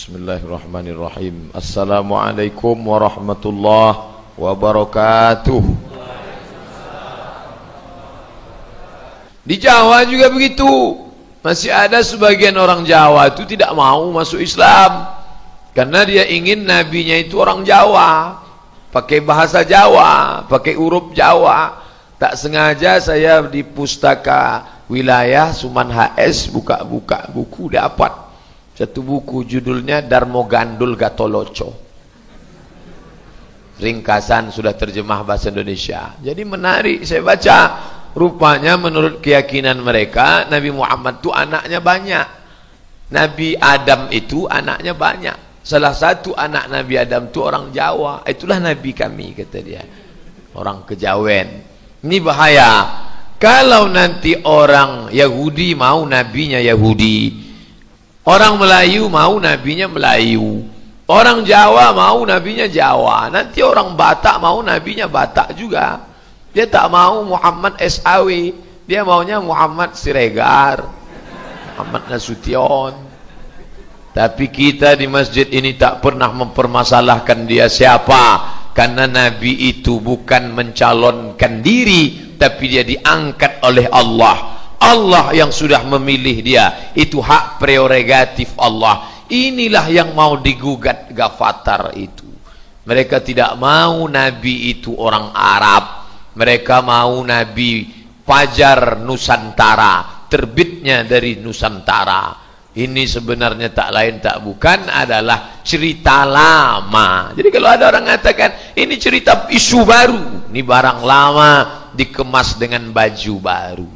Bismillahirrahmanirrahim. Assalamualaikum warahmatullahi wabarakatuh. Di Jawa juga begitu. Masih ada sebagian orang Jawa itu tidak mau masuk Islam karena dia ingin nabinya itu orang Jawa, pakai bahasa Jawa, pakai huruf Jawa. Tak sengaja saya di pustaka wilayah Suman HS buka-buka buku, dapat satu buku judulnya Darmo Gandul Gatoloco, ringkasan sudah terjemah bahasa Indonesia. Jadi menarik, saya baca. Rupanya menurut keyakinan mereka Nabi Muhammad itu anaknya banyak. Nabi Adam itu anaknya banyak. Salah satu anak Nabi Adam itu orang Jawa. Itulah Nabi kami, kata dia, orang Kejawen. Ini bahaya. Kalau nanti orang Yahudi mau nabinya Yahudi, orang Melayu mau nabinya Melayu, orang Jawa mau nabinya Jawa, nanti orang Batak mau nabinya Batak juga. Dia tak mau Muhammad SAW, dia maunya Muhammad Siregar, Muhammad Nasution. Tapi kita di masjid ini tak pernah mempermasalahkan dia siapa, karena Nabi itu bukan mencalonkan diri, tapi dia diangkat oleh Allah. Allah yang sudah memilih dia, itu hak prerogatif Allah. Inilah yang mau digugat Ghafatar itu. Mereka tidak mau Nabi itu orang Arab, mereka mau Nabi Fajar Nusantara, terbitnya dari Nusantara. Ini sebenarnya tak lain tak bukan adalah cerita lama. Jadi kalau ada orang mengatakan ini cerita isu baru, ini barang lama dikemas dengan baju baru.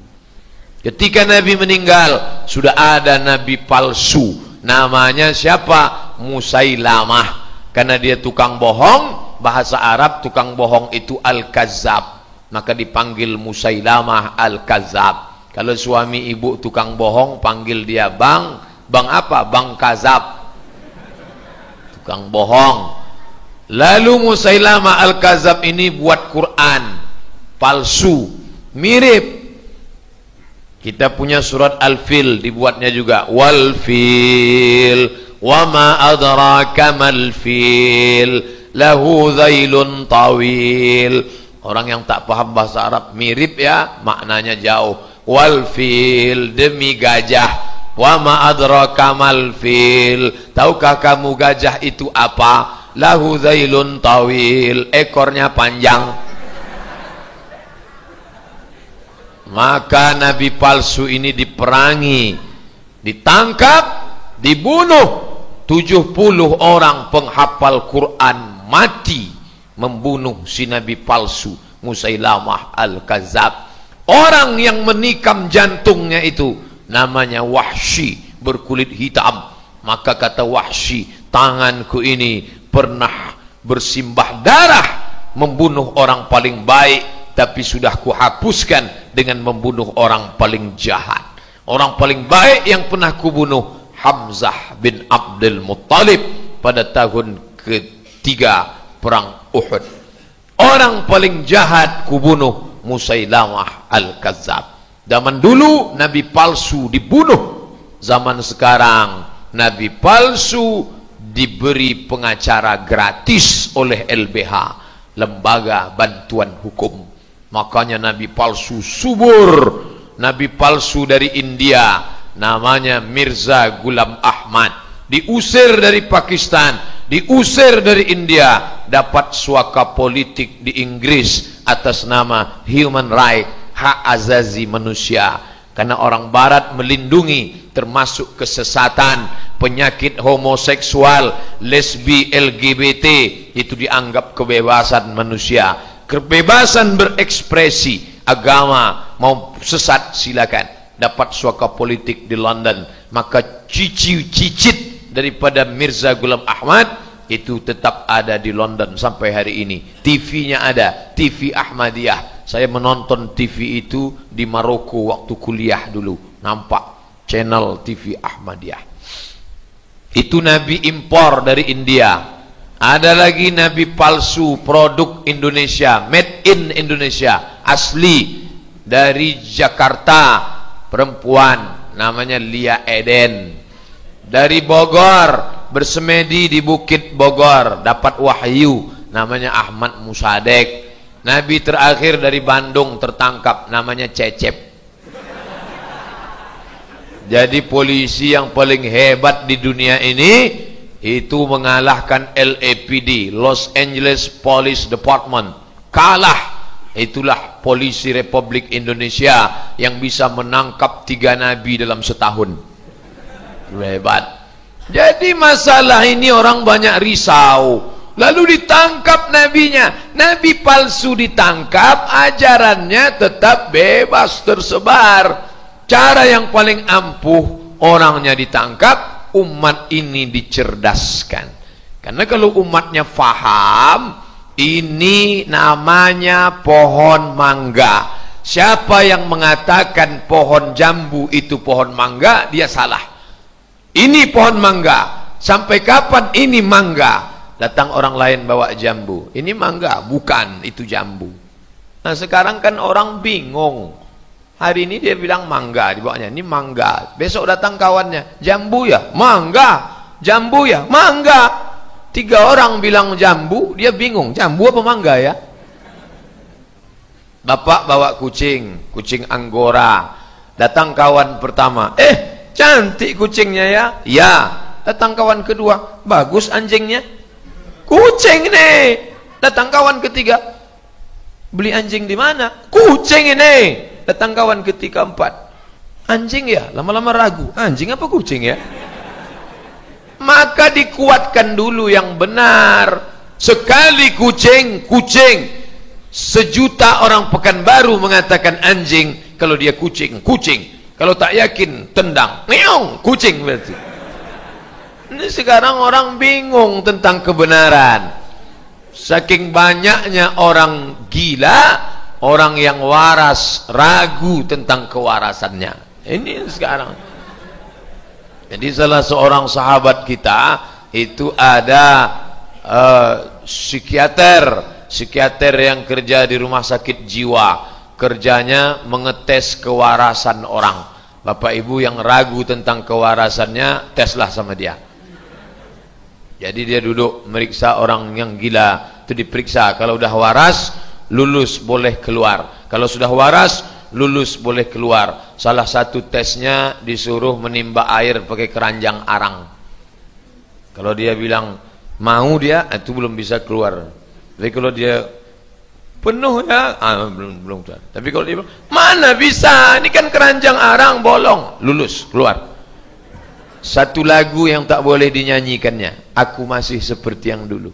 Ketika Nabi meninggal, sudah ada Nabi palsu. Namanya siapa? Musailamah. Karena dia tukang bohong, bahasa Arab tukang bohong itu Al-Kazzab. Maka dipanggil Musailamah Al-Kazzab. Kalau suami ibu tukang bohong, panggil dia Bang. Bang apa? Bang Kazzab. Tukang bohong. Lalu Musailamah Al-Kazzab ini buat Quran palsu, mirip. Kita punya surat Al-Fil, dibuatnya juga wal fil wa ma adraka mal fil lahu dhailun tawil. Orang yang tak paham bahasa Arab mirip ya, maknanya jauh. Wal fil, demi gajah. Wa ma adraka mal fil, tahukah kamu gajah itu apa? Lahu dhailun tawil, ekornya panjang. Maka Nabi palsu ini diperangi, ditangkap, dibunuh. 70 orang penghafal Quran mati membunuh si Nabi palsu Musailamah Al-Kazzab. Orang yang menikam jantungnya itu namanya Wahsy, berkulit hitam. Maka kata Wahsy, tanganku ini pernah bersimbah darah membunuh orang paling baik, tapi sudah kuhapuskan dengan membunuh orang paling jahat. Orang paling baik yang pernah kubunuh Hamzah bin Abdul Muttalib pada tahun ketiga perang Uhud. Orang paling jahat kubunuh Musailamah Al-Kazzab. Zaman dulu Nabi palsu dibunuh. Zaman sekarang Nabi palsu diberi pengacara gratis oleh LBH, Lembaga Bantuan Hukum. Makanya Nabi palsu subur. Nabi palsu dari India, namanya Mirza Ghulam Ahmad, diusir dari Pakistan, diusir dari India, dapat suaka politik di Inggris atas nama human right, hak azazi manusia. Karena orang barat melindungi, termasuk kesesatan, penyakit homoseksual, lesbi, LGBT, itu dianggap kebebasan manusia. Kebebasan berekspresi agama, mau sesat silakan. Dapat suaka politik di London. Maka cicit daripada Mirza Ghulam Ahmad itu tetap ada di London sampai hari ini. TV-nya ada, TV Ahmadiyah. Saya menonton TV itu di Maroko waktu kuliah dulu, nampak channel TV Ahmadiyah. Itu Nabi impor dari India. Ada lagi Nabi palsu, produk Indonesia, made in Indonesia, asli dari Jakarta, perempuan namanya Lia Eden. Dari Bogor bersemedi di Bukit Bogor, dapat wahyu, namanya Ahmad Musadek. Nabi terakhir dari Bandung tertangkap, namanya Cecep. Jadi polisi yang paling hebat di dunia ini itu mengalahkan LAPD, Los Angeles Police Department. Kalah. Itulah polisi Republik Indonesia yang bisa menangkap 3 nabi dalam setahun. Hebat. Jadi masalah ini orang banyak risau. Lalu ditangkap nabinya. Nabi palsu ditangkap, ajarannya tetap bebas tersebar. Cara yang paling ampuh, orangnya ditangkap, umat ini dicerdaskan. Karena kalau umatnya faham, ini namanya pohon mangga. Siapa yang mengatakan pohon jambu itu pohon mangga, dia salah. Ini pohon mangga. Sampai kapan ini mangga? Datang orang lain bawa jambu. Ini mangga, bukan, itu jambu. Nah sekarang kan orang bingung. Hari ini dia bilang mangga, dibawanya ini mangga. Besok datang kawannya, jambu ya, mangga. Jambu ya, mangga. 3 orang bilang jambu, dia bingung, jambu apa mangga ya? Bapak bawa kucing, kucing Anggora. Datang kawan pertama, cantik kucingnya ya? Ya. Datang kawan kedua, bagus anjingnya. Kucing nih. Datang kawan ketiga, beli anjing di mana? Kucing ini. Datang kawan ketiga, 4, anjing ya? Lama-lama ragu, anjing apa kucing ya? Maka dikuatkan dulu yang benar. Sekali kucing, kucing. 1 juta orang Pekanbaru mengatakan anjing. Kalau dia kucing, kucing. Kalau tak yakin, tendang, meong, kucing berarti. Ini sekarang orang bingung tentang kebenaran. Saking banyaknya orang gila, orang yang waras ragu tentang kewarasannya. Ini sekarang. Jadi salah seorang sahabat kita itu ada psikiater yang kerja di rumah sakit jiwa. Kerjanya mengetes kewarasan orang. Bapak ibu yang ragu tentang kewarasannya, teslah sama dia. Jadi dia duduk meriksa orang yang gila, itu diperiksa. Kalau udah waras, lulus boleh keluar. Kalau sudah waras, lulus boleh keluar. Salah satu tesnya disuruh menimba air pakai keranjang arang. Kalau dia bilang mau, dia itu belum bisa keluar. Tapi kalau dia penuh ya, belum keluar. Tapi kalau dia bilang mana bisa, ini kan keranjang arang bolong, lulus keluar. Satu lagu yang tak boleh dinyanyikannya, aku masih seperti yang dulu.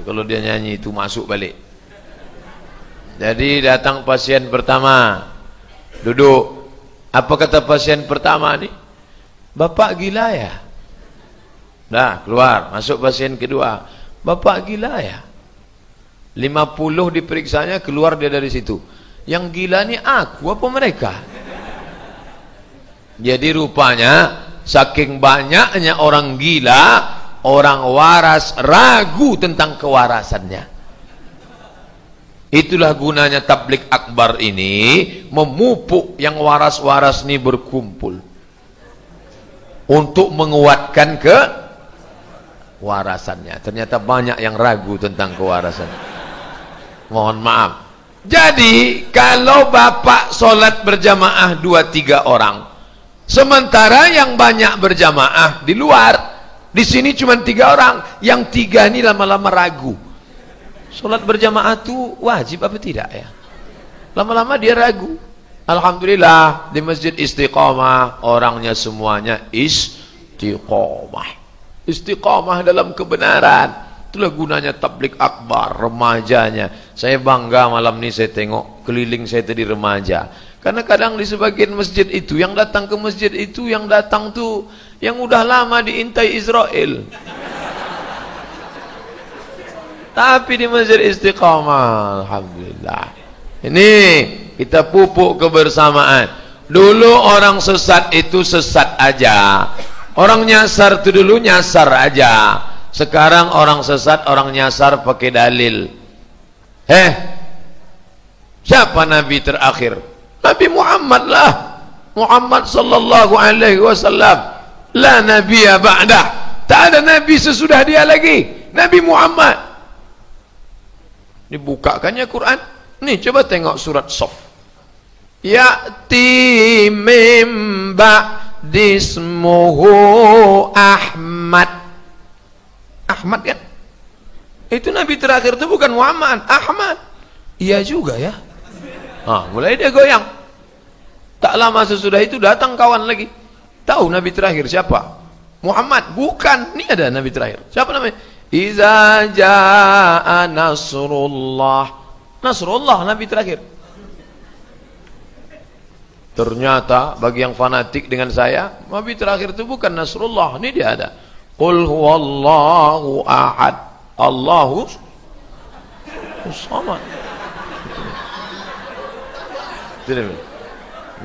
Kalau dia nyanyi itu masuk balik. Jadi datang pasien pertama, duduk. Apa kata pasien pertama nih? Bapak gila ya? Dah keluar. Masuk pasien kedua, bapak gila ya? 50 diperiksanya, keluar dia dari situ. Yang gila nih aku apa mereka? Jadi rupanya saking banyaknya orang gila, orang waras ragu tentang kewarasannya. Itulah gunanya tablik akbar ini, memupuk yang waras-waras ini berkumpul untuk menguatkan kewarasannya. Ternyata banyak yang ragu tentang kewarasan. Mohon maaf. Jadi kalau bapak sholat berjamaah 2-3 orang, sementara yang banyak berjamaah di luar, di sini cuma 3 orang, yang 3 ini lama-lama ragu. Sholat berjamaah itu wajib apa tidak ya? Lama-lama dia ragu. Alhamdulillah di Masjid Istiqomah orangnya semuanya istiqomah. Istiqomah dalam kebenaran. Itulah gunanya tablik akbar, remajanya. Saya bangga malam ini saya tengok keliling saya tadi remaja. Karena kadang di sebagian masjid itu, yang datang ke masjid itu, yang datang tuh yang udah lama diintai Israel. Tapi di Masjid Istiqamah, alhamdulillah. Ini kita pupuk kebersamaan. Dulu orang sesat itu sesat aja. Orang nyasar itu dulu nyasar aja. Sekarang orang sesat, orang nyasar pakai dalil. Siapa nabi terakhir? Nabi Muhammad lah. Muhammad sallallahu alaihi wasallam. La nabiyya ba'dah. Tak ada nabi sesudah dia lagi. Nabi Muhammad. Dibukakannya Quran. Nih coba tengok surat Shaf. Ya'ti mim ba'dismuhu Ahmad. Ahmad kan? Itu nabi terakhir itu bukan Muhammad, Ahmad. Iya juga ya. Mulai dia goyang. Tak lama sesudah itu datang kawan lagi. Tahu nabi terakhir siapa? Muhammad. Bukan. Ini ada nabi terakhir. Siapa namanya? Iza jaa nasrullah. Nasrullah nabi terakhir. Ternyata bagi yang fanatik dengan saya, nabi terakhir itu bukan Nasrullah. Ini dia ada. Qul huwallahu ahad. Allahu samad.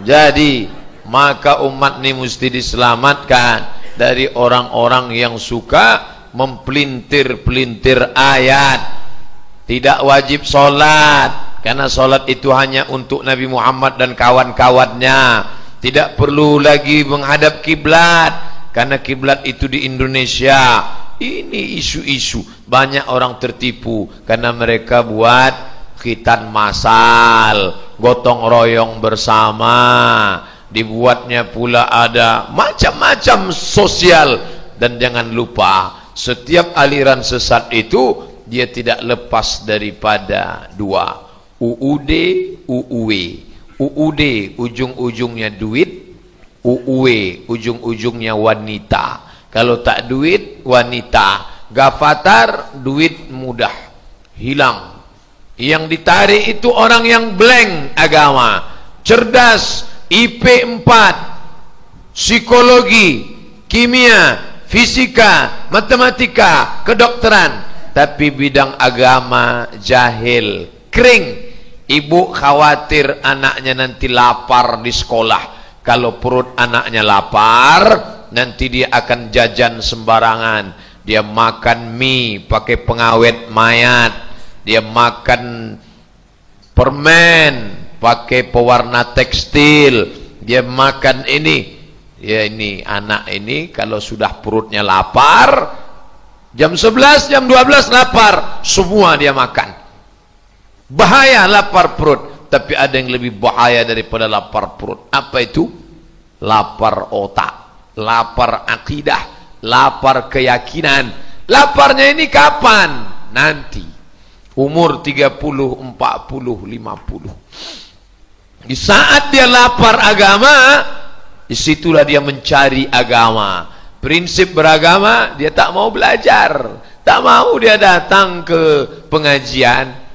Jadi maka umat ini mesti diselamatkan dari orang-orang yang suka mempelintir-pelintir ayat. Tidak wajib sholat, karena sholat itu hanya untuk Nabi Muhammad dan kawan-kawannya. Tidak perlu lagi menghadap kiblat, karena kiblat itu di Indonesia. Ini isu-isu, banyak orang tertipu karena mereka buat khitan massal, gotong royong bersama, dibuatnya pula ada macam-macam sosial. Dan jangan lupa, setiap aliran sesat itu dia tidak lepas daripada dua, UUD, UUW. UUD ujung-ujungnya duit, UUW ujung-ujungnya wanita. Kalau tak duit, wanita. Gafatar, duit mudah hilang. Yang ditarik itu orang yang blank agama, cerdas, IP 4, psikologi, kimia, fisika, matematika, kedokteran, tapi bidang agama jahil, kering. Ibu khawatir anaknya nanti lapar di sekolah. Kalau perut anaknya lapar, nanti dia akan jajan sembarangan. Dia makan mie pakai pengawet mayat, dia makan permen pakai pewarna tekstil, dia makan ini. Ya, ini anak ini kalau sudah perutnya lapar, jam 11, jam 12 lapar, semua dia makan. Bahaya lapar perut. Tapi ada yang lebih bahaya daripada lapar perut. Apa itu? Lapar otak, lapar akidah, lapar keyakinan. Laparnya ini kapan? Nanti umur 30, 40, 50. Di saat dia lapar agama, disitulah dia mencari agama. Prinsip beragama, dia tak mau belajar, tak mau dia datang ke pengajian,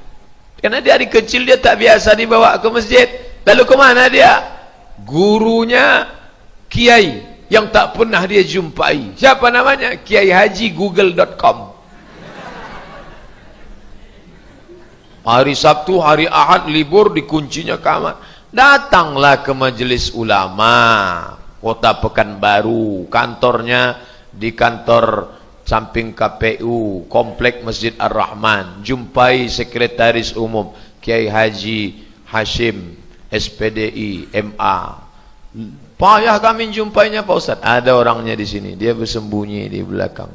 karena dari kecil dia tak biasa dibawa ke masjid. Lalu kemana dia? Gurunya kiai yang tak pernah dia jumpai. Siapa namanya? Kiai Haji Google.com. Hari Sabtu, hari Ahad libur, dikuncinya kamar. Datanglah ke majelis ulama Kota Pekanbaru, kantornya di kantor samping KPU, Komplek Masjid Ar-Rahman. Jumpai Sekretaris Umum Kiai Haji Hashim, SPDI, MA. Payah kami jumpainya Pak Ustadz. Ada orangnya di sini, dia bersembunyi di belakang.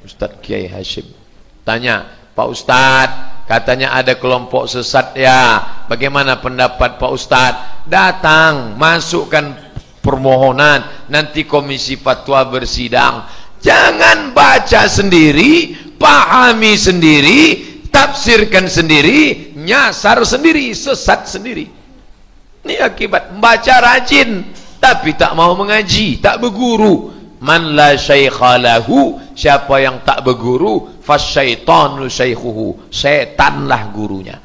Ustadz Kiai Hashim. Tanya, Pak Ustadz, katanya ada kelompok sesat ya, bagaimana pendapat Pak Ustadz? Datang, masukkan permohonan, nanti komisi fatwa bersidang. Jangan baca sendiri, pahami sendiri, tafsirkan sendiri, nyasar sendiri, sesat sendiri. Ini akibat membaca rajin tapi tak mau mengaji, tak berguru. Man la syaikha lahu, siapa yang tak berguru, fasyaitanu syaikhuhu, setanlah gurunya.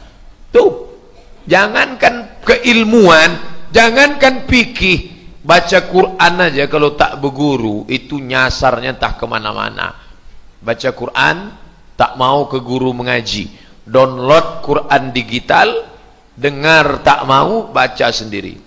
Tuh, jangankan keilmuan, jangankan fikih, baca Quran aja kalau tak berguru itu nyasarnya entah kemana-mana. Baca Quran tak mau ke guru mengaji, download Quran digital, dengar tak mau, baca sendiri.